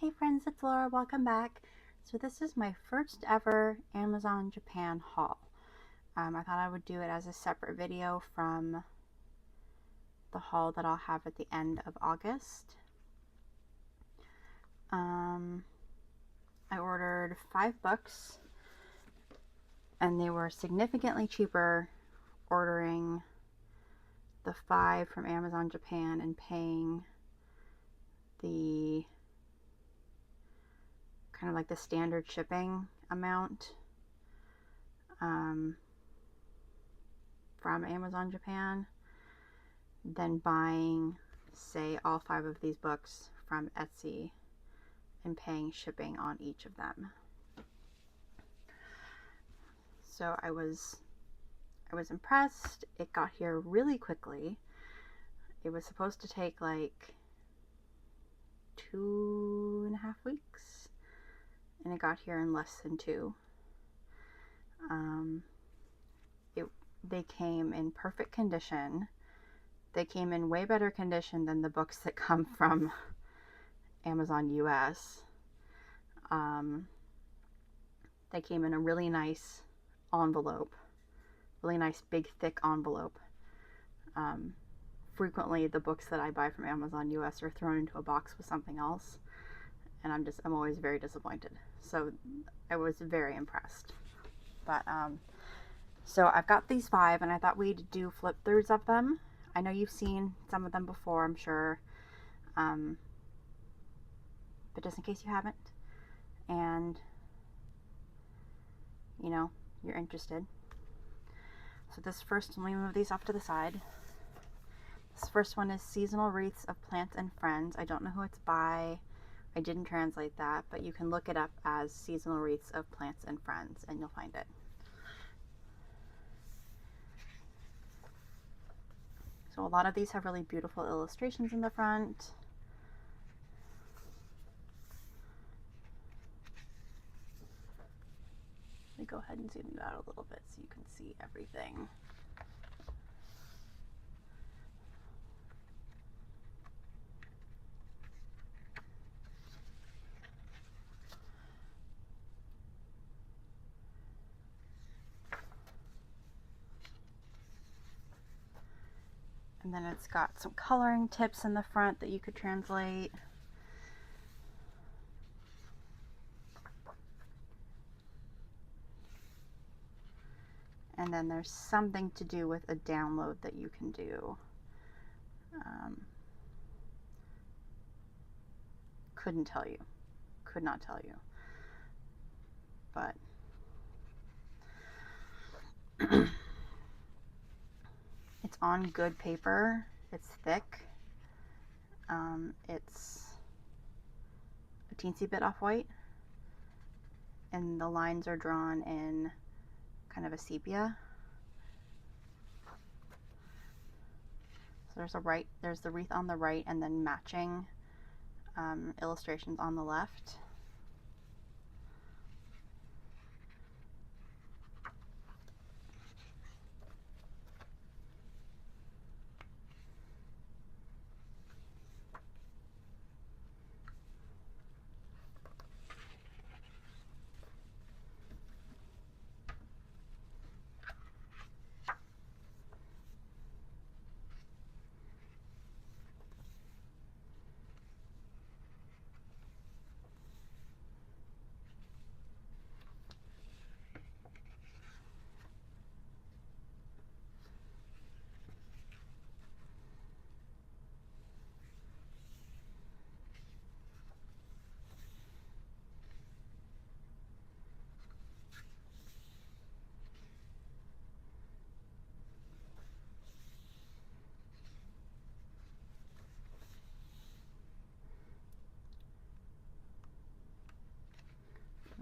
Hey friends, it's Laura. Welcome back. So this is my first ever Amazon Japan haul. I thought I would do it as a separate video from the haul that I'll have at the end of August. I ordered 5 books and they were significantly cheaper ordering the 5 from Amazon Japan and paying the kind of like the standard shipping amount from Amazon Japan than buying, say, all 5 of these books from Etsy and paying shipping on each of them. So I was impressed. It got here really quickly. It was supposed to take like 2.5 weeks, and it got here in less than 2. They came in perfect condition. They came in way better condition than the books that come from Amazon US. They came in a really nice envelope, really nice big thick envelope. Frequently the books that I buy from Amazon US are thrown into a box with something else, and I'm always very disappointed. So I was very impressed. But so I've got these 5, and I thought we'd do flip throughs of them. I know you've seen some of them before, I'm sure, but just in case you haven't, and you know, you're interested. So this first, let me move these off to the side. This first one is Seasonal Wreaths of Plants and Friends. I don't know who it's by. I didn't translate that, but you can look it up as Seasonal Wreaths of Plants and Friends and you'll find it. So a lot of these have really beautiful illustrations in the front. Let me go ahead and zoom you out a little bit so you can see everything. And then it's got some coloring tips in the front that you could translate. And then there's something to do with a download that you can do. Couldn't tell you. Could not tell you. But it's on good paper. It's thick. It's a teensy bit off-white, and the lines are drawn in kind of a sepia. So there's the wreath on the right, and then matching illustrations on the left.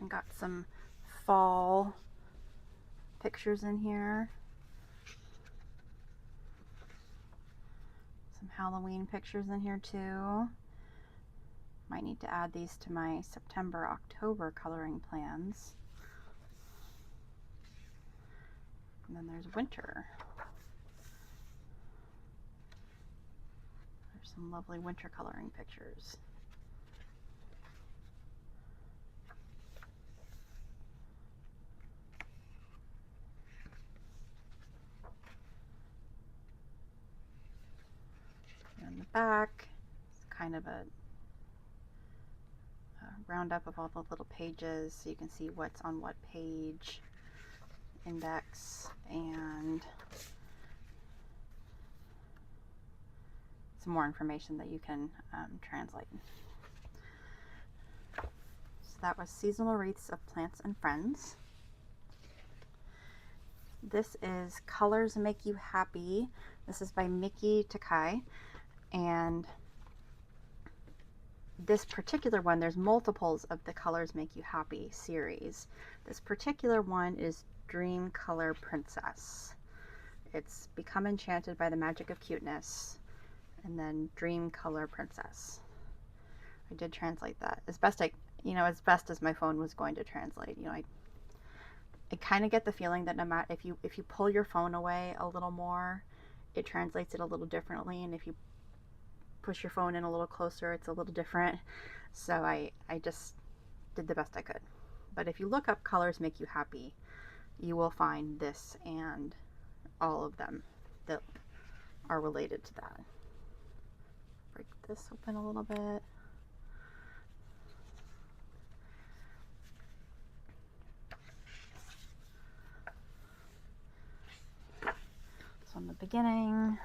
And got some fall pictures in here. Some Halloween pictures in here too. Might need to add these to my September, October coloring plans. And then there's winter. There's some lovely winter coloring pictures. back. It's kind of a roundup of all the little pages so you can see what's on what page, index, and some more information that you can translate. So that was Seasonal Wreaths of Plants and Friends. This is Colors Make You Happy. This is by Miki Takai, and this particular one, there's multiples of the Colors Make You Happy series. This particular one is Dream Color Princess. It's Become Enchanted by the Magic of Cuteness, and then Dream Color Princess. I did translate that as best as my phone was going to translate. I kind of get the feeling that no matter if you pull your phone away a little more, it translates it a little differently, and if you push your phone in a little closer, it's a little different. So I just did the best I could. But if you look up Colors Make You Happy, you will find this and all of them that are related to that. Break this open a little bit. So in the beginning,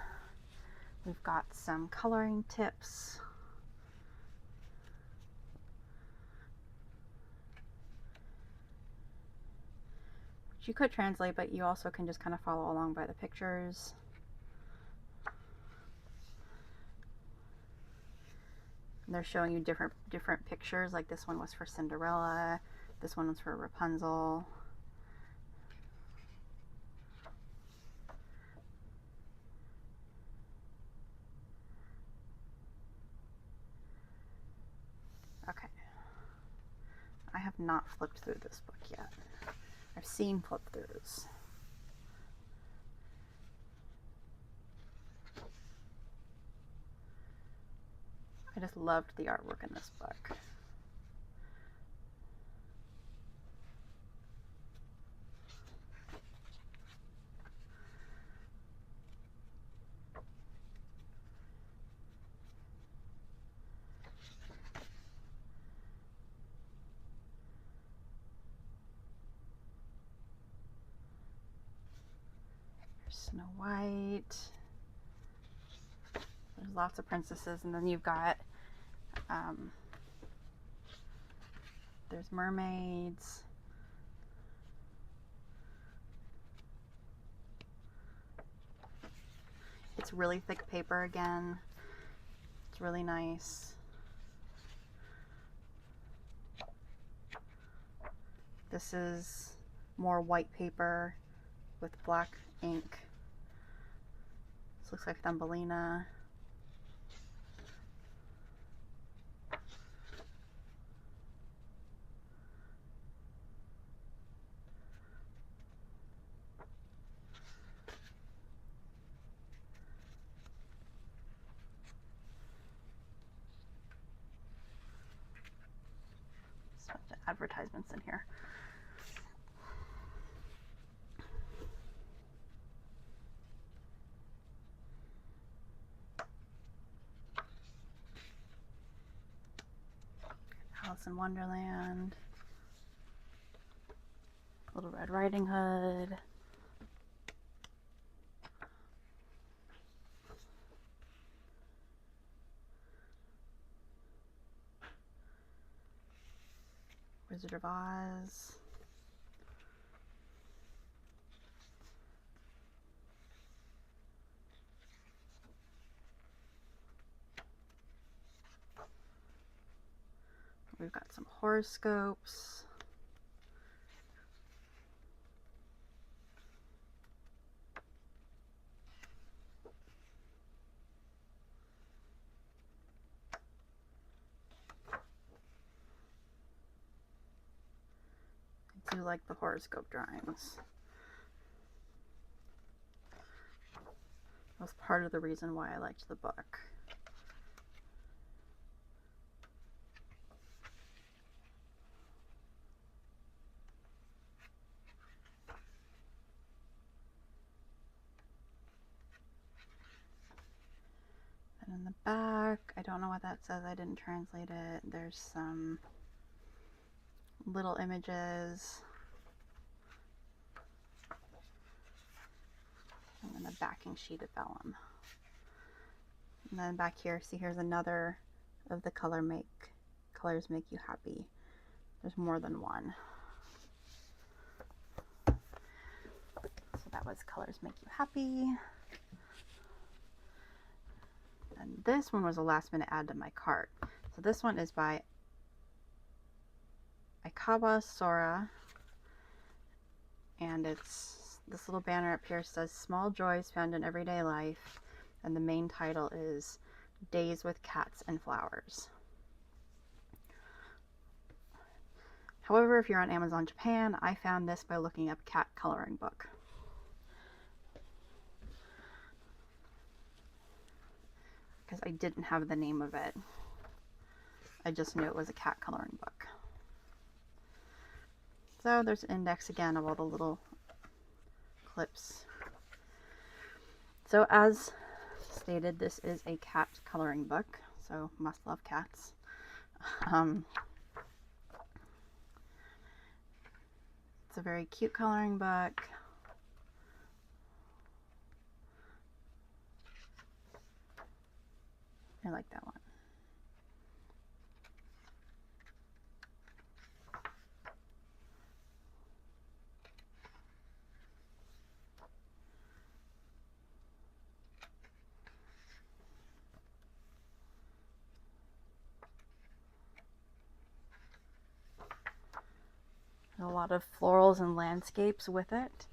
we've got some coloring tips. Which you could translate, but you also can just kind of follow along by the pictures. And they're showing you different pictures, like this one was for Cinderella, this one was for Rapunzel. Okay. I have not flipped through this book yet. I've seen flip-throughs. I just loved the artwork in this book. Snow White. There's lots of princesses, and then you've got there's mermaids. It's really thick paper again. It's really nice. This is more white paper with black ink. This looks like Thumbelina. There's a bunch of advertisements in here. Alice in Wonderland, Little Red Riding Hood, Wizard of Oz, we've got some horoscopes. I do like the horoscope drawings. That was part of the reason why I liked the book. And the back, I don't know what that says. I didn't translate it. There's some little images. And then a backing sheet of vellum. And then back here, see, here's another of the colors make you happy. There's more than one. So that was colors make you happy. And this one was a last minute add to my cart. So this one is by Ikaba Sora. And it's this little banner up here says Small Joys Found in Everyday Life. And the main title is Days with Cats and Flowers. However, if you're on Amazon Japan, I found this by looking up cat coloring book. Because I didn't have the name of it. I just knew it was a cat coloring book. So there's an index again of all the little clips. So as stated, this is a cat coloring book, so must love cats. It's a very cute coloring book. I like that one. A lot of florals and landscapes with it.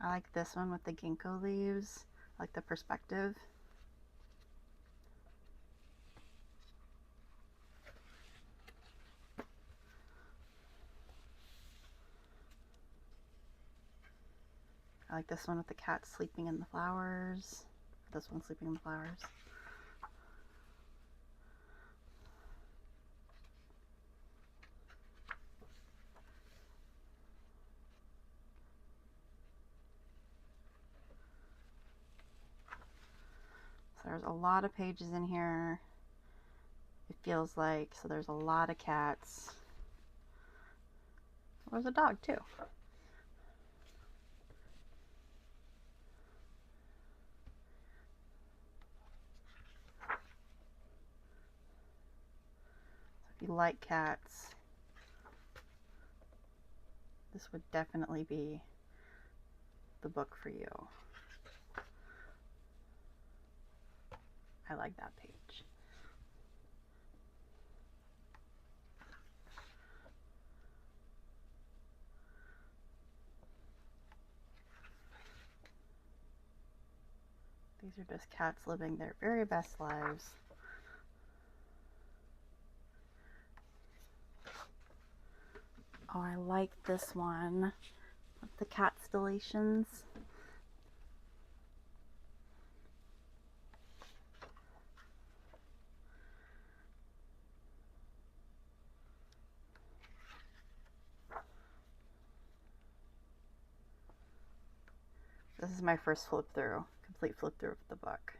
I like this one with the ginkgo leaves. I like the perspective. I like this one with the cat sleeping in the flowers. This one sleeping in the flowers. So there's a lot of pages in here. It feels like, so there's a lot of cats. There's a dog too. If you like cats, this would definitely be the book for you. I like that page. These are just cats living their very best lives. Oh, I like this one with the cat stellations. This is my first flip through, complete flip through of the book.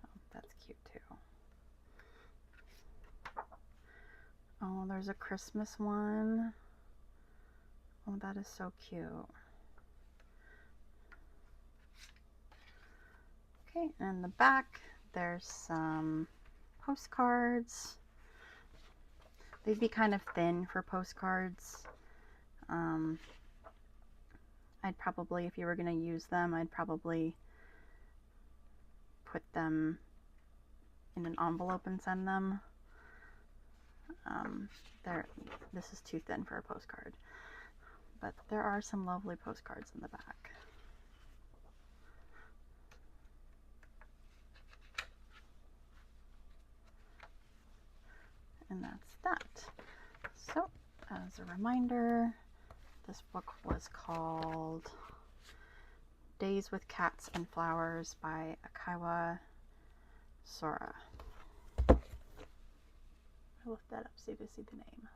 Oh, that's cute too. Oh, there's a Christmas one. Oh, that is so cute. Okay, and in the back, there's some postcards. They'd be kind of thin for postcards. I'd probably, if you were going to use them, I'd probably put them in an envelope and send them. This is too thin for a postcard. But there are some lovely postcards in the back. And that's that. So, as a reminder, this book was called Days with Cats and Flowers by Akaiwa Sora. I'll lift that up so you can see the name.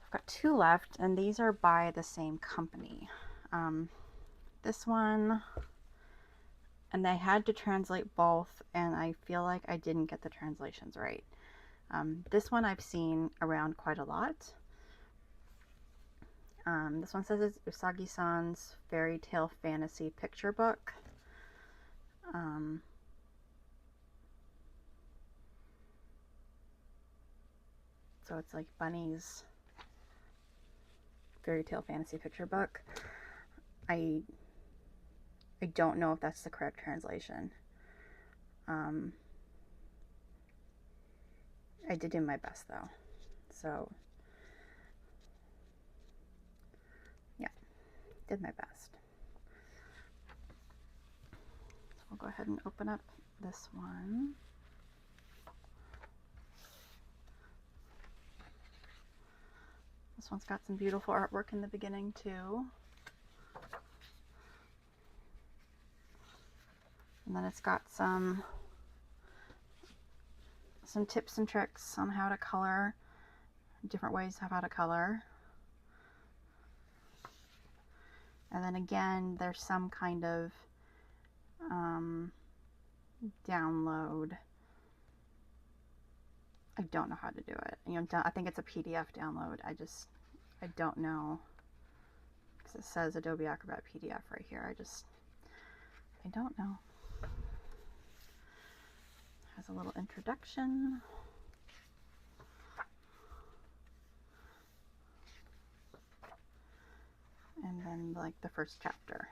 I've got 2 left, and these are by the same company. This one, and I had to translate both, and I feel like I didn't get the translations right. This one I've seen around quite a lot. This one says it's Usagi-san's fairy tale fantasy picture book. So it's like Bunny's fairy tale fantasy picture book. I don't know if that's the correct translation. I did do my best though. So yeah, did my best. So we'll go ahead and open up this one. This one's got some beautiful artwork in the beginning too. And then it's got some tips and tricks on how to color, different ways of how to color. And then again, there's some kind of download. I don't know how to do it. You know, I think it's a PDF download. I don't know. Because it says Adobe Acrobat PDF right here. I don't know. Has a little introduction. And then like the first chapter.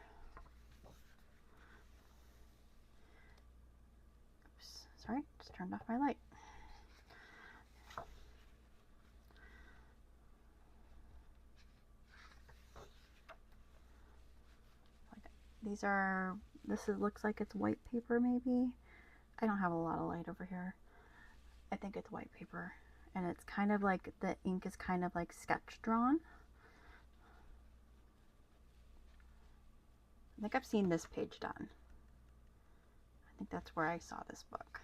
Oops, sorry, just turned off my light. Looks like it's white paper maybe. I don't have a lot of light over here. I think it's white paper. And it's kind of like, the ink is kind of like sketch drawn. I think I've seen this page done. I think that's where I saw this book.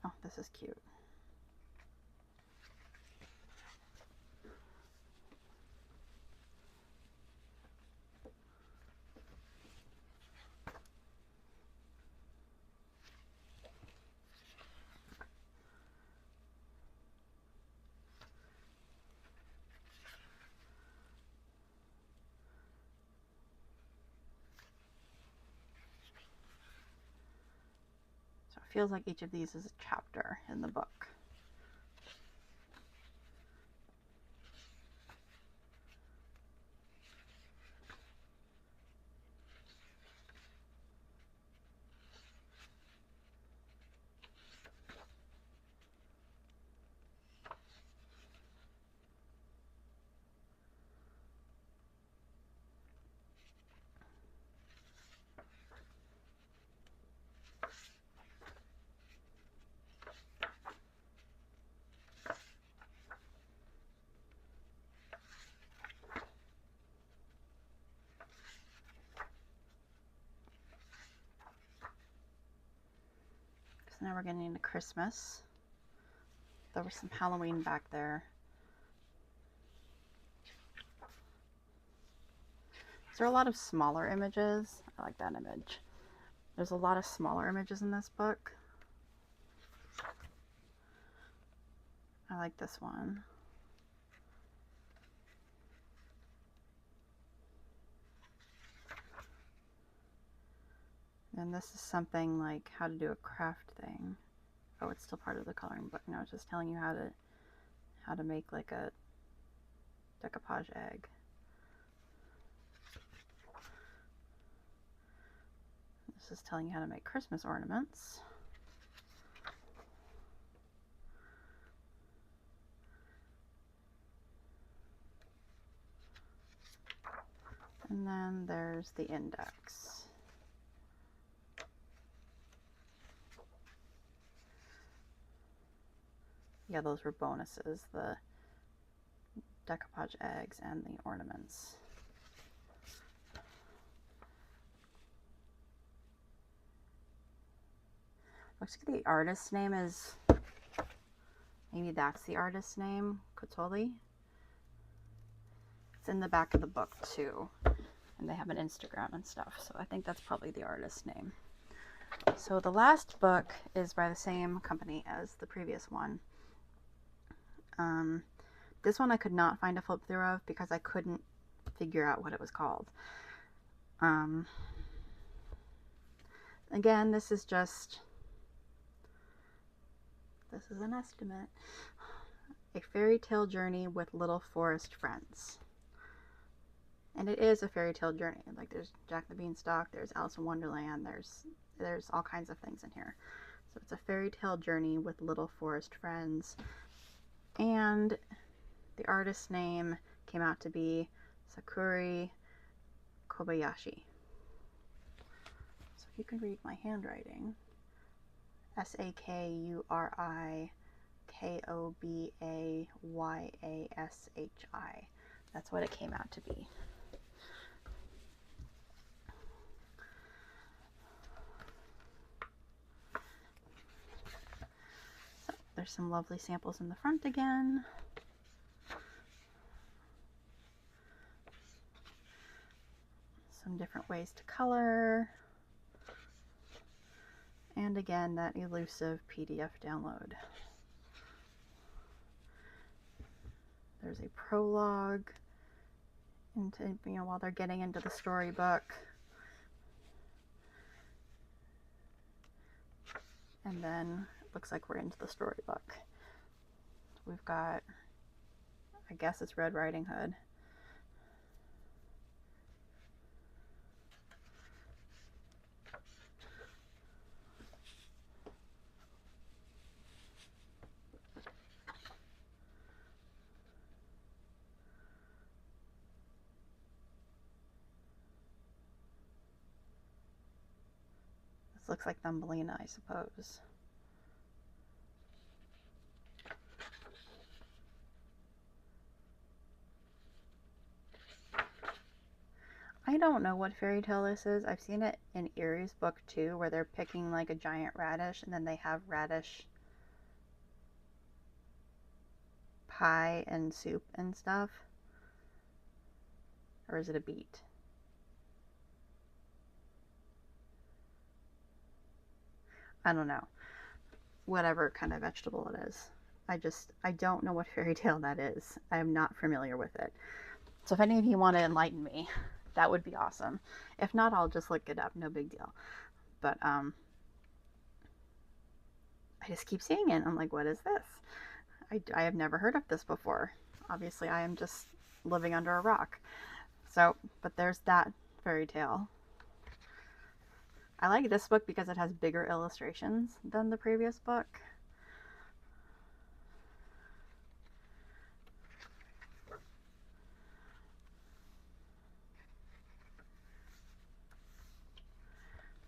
Oh, this is cute. So it feels like each of these is a chapter in the book. So now we're getting into Christmas. There was some Halloween back there. There are a lot of smaller images. I like that image. There's a lot of smaller images in this book. I like this one. And this is something like how to do a craft thing. Oh, it's still part of the coloring book. No, it's just telling you how to make like a decoupage egg. This is telling you how to make Christmas ornaments. And then there's the index. Yeah, those were bonuses, the decoupage eggs and the ornaments. Looks like the artist's name is, maybe that's the artist's name, Kotoli. It's in the back of the book too, and they have an Instagram and stuff, so I think that's probably the artist's name. So the last book is by the same company as the previous one. This one I could not find a flip through of because I couldn't figure out what it was called. Again, this is an estimate. A fairy tale journey with little forest friends. And it is a fairy tale journey. Like, there's Jack the Beanstalk, there's Alice in Wonderland, there's all kinds of things in here. So it's a fairy tale journey with little forest friends. And the artist's name came out to be Sakuri Kobayashi. So if you can read my handwriting, Sakuri Kobayashi. That's what it came out to be. So there's some lovely samples in the front again. Some different ways to color. And again, that elusive PDF download. There's a prologue into, while they're getting into the storybook. And then it looks like we're into the storybook. We've got, I guess it's Red Riding Hood. This looks like Thumbelina, I suppose. I don't know what fairy tale this is. I've seen it in Erie's book too, where they're picking like a giant radish and then they have radish pie and soup and stuff. Or is it a beet? I don't know. Whatever kind of vegetable it is. I don't know what fairy tale that is. I am not familiar with it. So if any of you want to enlighten me, that would be awesome. If not, I'll just look it up. No big deal. But I just keep seeing it. I'm like, what is this? I have never heard of this before. Obviously, I am just living under a rock. So, but there's that fairy tale. I like this book because it has bigger illustrations than the previous book.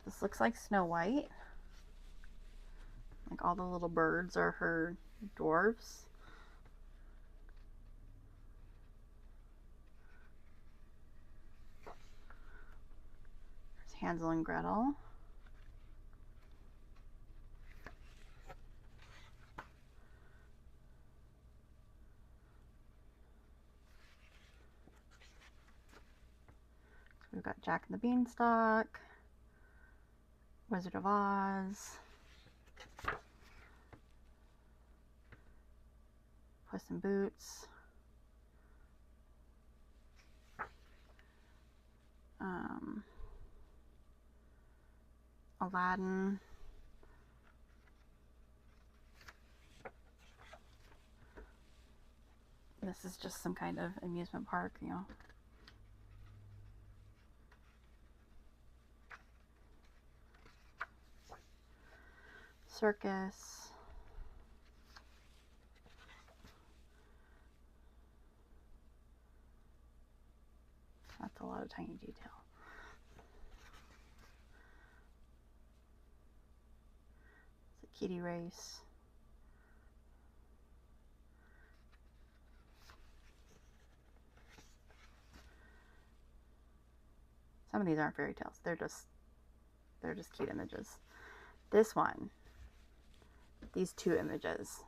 This looks like Snow White. Like all the little birds are her dwarves. There's Hansel and Gretel. So we've got Jack and the Beanstalk, Wizard of Oz, Puss in Boots, Aladdin, this is just some kind of amusement park, you know. Circus. That's a lot of tiny detail. It's a kitty race. Some of these aren't fairy tales. They're just cute images. This one, these two images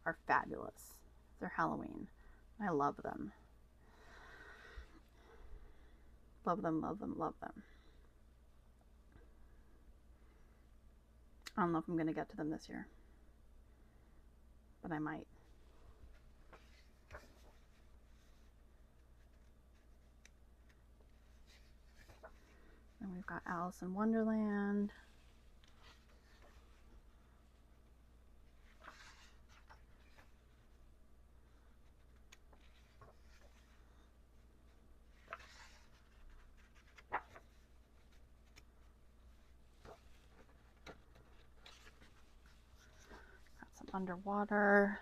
are fabulous. They're Halloween. I love them. Love them, love them, love them. I don't know if I'm going to get to them this year, but I might. And we've got Alice in Wonderland. Got some underwater.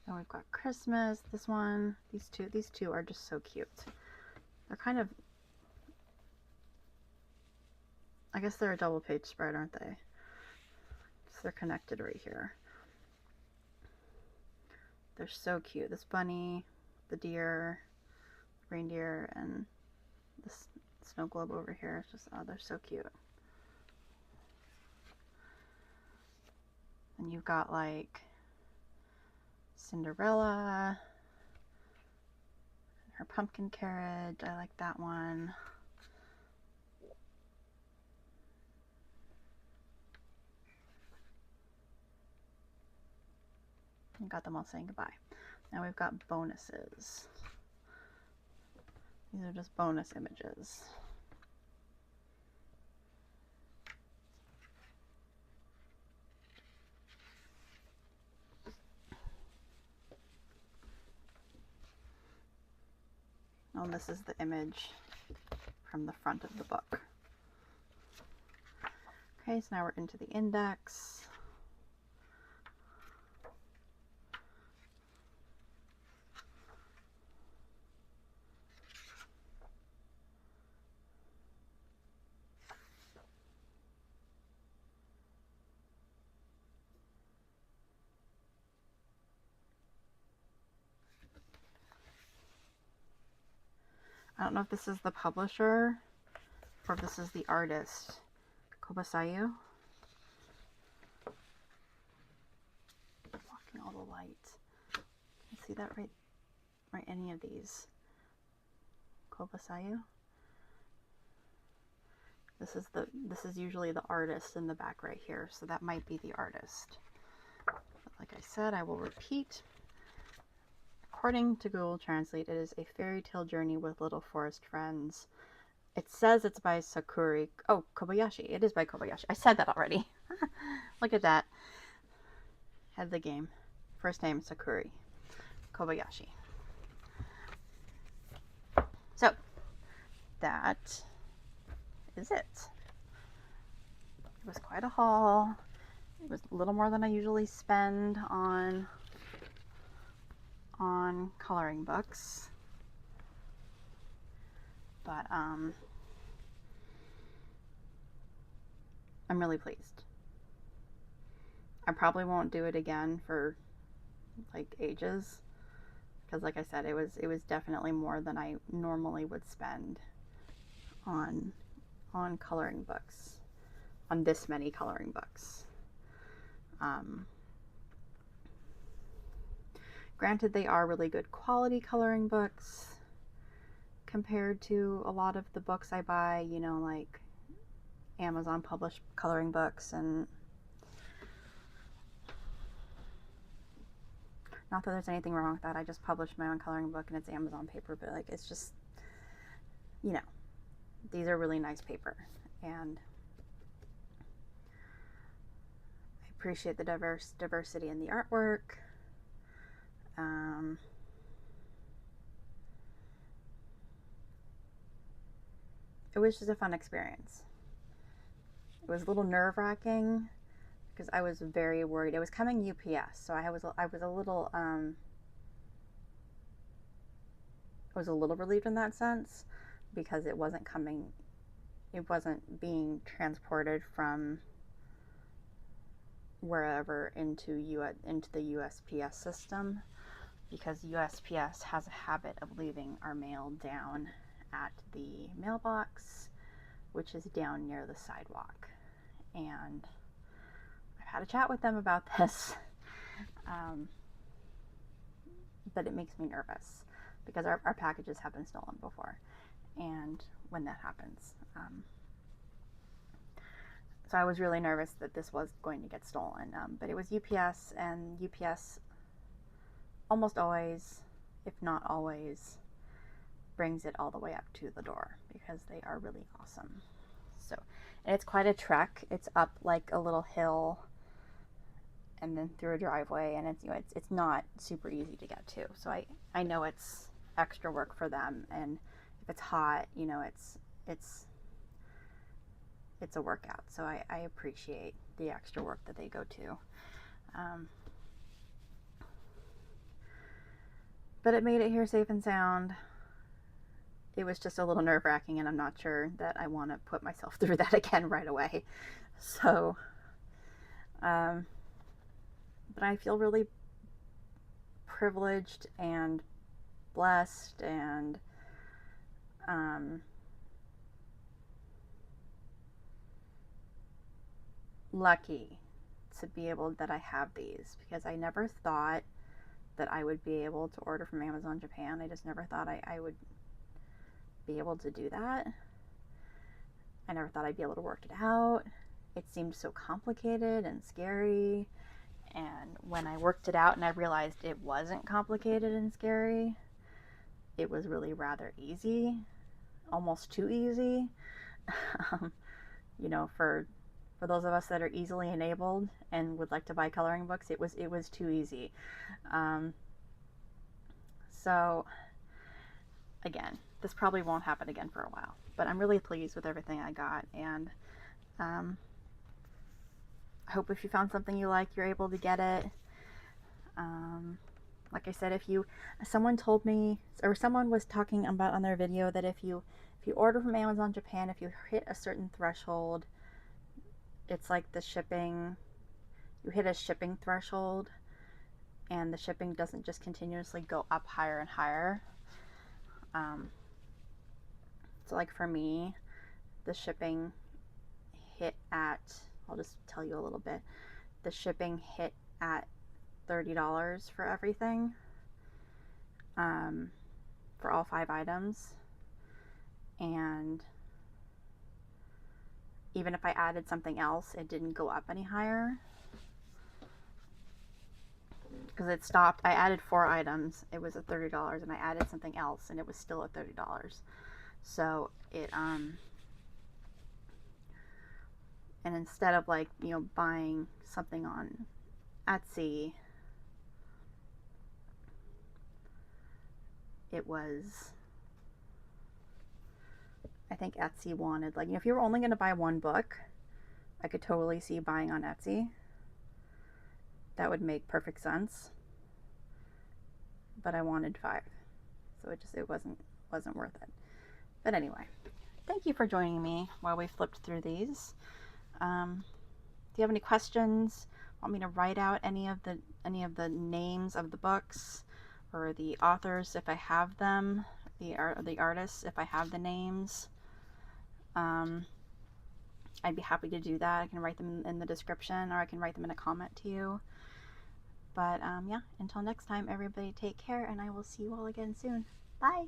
Then we've got Christmas. This one, these two are just so cute. They're kind of, I guess they're a double page spread, aren't they? So they're connected right here. They're so cute. This bunny, the deer, reindeer, and this snow globe over here. It's just, oh, they're so cute. And you've got like Cinderella, her pumpkin carriage. I like that one. You got them all saying goodbye. Now we've got bonuses. These are just bonus images. Oh, and this is the image from the front of the book. Okay, so now we're into the index. I don't know if this is the publisher or if this is the artist. Kobasayu. Blocking all the light. Can you see that right any of these? Kobasayu. This is usually the artist in the back right here, so that might be the artist. But like I said, I will repeat. According to Google Translate, it is a fairy tale journey with little forest friends. It says it's by Sakuri. Oh, Kobayashi. It is by Kobayashi. I said that already. Look at that. Head of the game. First name, Sakuri Kobayashi. So, that is it. It was quite a haul. It was a little more than I usually spend on coloring books, but I'm really pleased. I probably won't do it again for like ages, because like I said, it was definitely more than I normally would spend on coloring books, on this many coloring books. Granted, they are really good quality coloring books compared to a lot of the books I buy, you know, like Amazon published coloring books, and not that there's anything wrong with that. I just published my own coloring book and it's Amazon paper, but like, it's just, you know, these are really nice paper, and I appreciate the diversity in the artwork. It was just a fun experience. It was a little nerve-wracking because I was very worried. It was coming UPS, so I was a little I was a little relieved in that sense, because it wasn't being transported from wherever into the USPS system, because USPS has a habit of leaving our mail down at the mailbox, which is down near the sidewalk. And I've had a chat with them about this, but it makes me nervous, because our packages have been stolen before, and when that happens, so I was really nervous that this was going to get stolen, but it was UPS, and UPS almost always, if not always, brings it all the way up to the door, because they are really awesome. So, and it's quite a trek. It's up like a little hill and then through a driveway, and it's not super easy to get to. So I know it's extra work for them, and if it's hot, it's a workout. So I appreciate the extra work that they go to. But it made it here safe and sound. It was just a little nerve-wracking, and I'm not sure that I want to put myself through that again right away. So, but I feel really privileged and blessed and lucky to be able that I have these, because I never thought that I would be able to order from Amazon Japan. I just never thought I would be able to do that. I never thought I'd be able to work it out. It seemed so complicated and scary. And when I worked it out and I realized it wasn't complicated and scary, it was really rather easy, almost too easy. For those of us that are easily enabled and would like to buy coloring books, it was too easy. So again, this probably won't happen again for a while, but I'm really pleased with everything I got, and I hope if you found something you like, you're able to get it. Like I said, someone told me, or someone was talking about on their video, that if you order from Amazon Japan, if you hit a certain threshold, it's like you hit a shipping threshold, and the shipping doesn't just continuously go up higher and higher. So like for me, the shipping hit at, I'll just tell you a little bit, the shipping hit at $30 for everything, for all 5 items. And even if I added something else, it didn't go up any higher, because it stopped. I added 4 items, it was at $30, and I added something else and it was still at $30. So it and instead of buying something on Etsy, it was, I think Etsy wanted, if you were only going to buy 1 book, I could totally see buying on Etsy. That would make perfect sense. But I wanted 5. So it wasn't worth it. But anyway, thank you for joining me while we flipped through these. Do you have any questions? Want me to write out any of the names of the books, or the authors if I have them, the artists if I have the names? I'd be happy to do that. I can write them in the description, or I can write them in a comment to you. But yeah, until next time, everybody take care, and I will see you all again soon. Bye!